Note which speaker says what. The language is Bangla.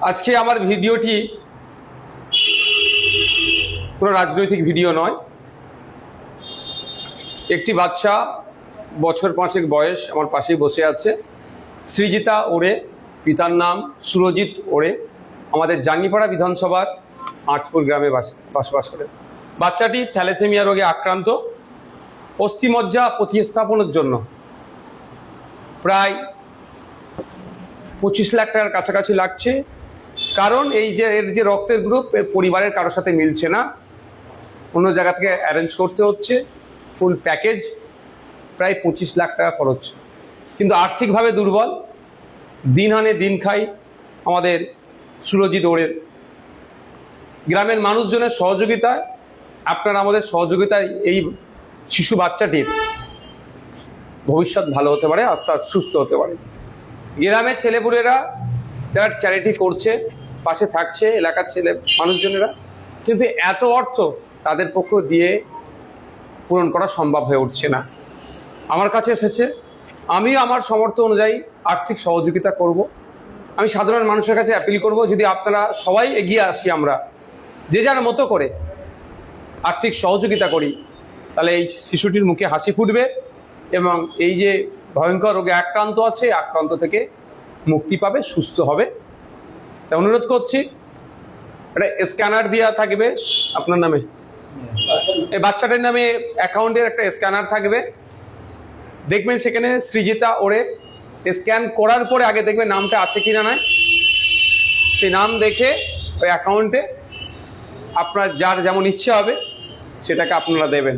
Speaker 1: আজকে আমার ভিডিওটি কোনো রাজনৈতিক ভিডিও নয়। একটি বাচ্চা বছর 5 বয়স আমার পাশেই বসে আছে, সৃজিতা ওরে, পিতার নাম সুরজিৎ ওরে, আমাদের জাঙ্গিপাড়া বিধানসভার আটপুর গ্রামে বসবাস করে। বাচ্চাটি থ্যালাসেমিয়া রোগে আক্রান্ত। অস্থিমজ্জা প্রতিস্থাপনের জন্য প্রায় 25 লাখ টাকার কাছাকাছি লাগছে। কারণ এর যে রক্তের গ্রুপ এর পরিবারের কারোর সাথে মিলছে না, অন্য জায়গা থেকে অ্যারেঞ্জ করতে হচ্ছে। ফুল প্যাকেজ প্রায় 25 লাখ টাকা খরচ। কিন্তু আর্থিকভাবে দুর্বল, দিন আনে দিন খাই আমাদের সুরজিৎ ওরের। গ্রামের মানুষজনের সহযোগিতায়, আপনারা আমাদের সহযোগিতায় এই শিশু বাচ্চাটির ভবিষ্যৎ ভালো হতে পারে, অর্থাৎ সুস্থ হতে পারে। গ্রামের ছেলেপুলেরা যারা চ্যারিটি করছে, পাশে থাকছে এলাকার মানুষজনেরা, কিন্তু এত অর্থ তাদের পক্ষে দিয়ে পূরণ করা সম্ভব হয়ে উঠছে না। আমার কাছে এসেছে, আমি আমার সামর্থ্য অনুযায়ী আর্থিক সহযোগিতা করব। আমি সাধারণ মানুষের কাছে অ্যাপিল করব, যদি আপনারা সবাই এগিয়ে আসি, আমরা যে যার মতো করে আর্থিক সহযোগিতা করি, তাহলে এই শিশুটির মুখে হাসি ফুটবে এবং এই যে ভয়ঙ্কর রোগে আক্রান্ত আছে, আক্রান্ত থেকে মুক্তি পাবে, সুস্থ হবে। তাই অনুরোধ করছি, একটা স্ক্যানার দেওয়া থাকবে আপনার নামে, এই বাচ্চাটার নামে অ্যাকাউন্টের একটা স্ক্যানার থাকবে। দেখবেন সেখানে সৃজিতা ওরে, স্ক্যান করার পরে আগে দেখবেন নামটা আছে কিনা নয়, সেই নাম দেখে ওই অ্যাকাউন্টে আপনার যার যেমন ইচ্ছে হবে সেটাকে আপনারা দেবেন।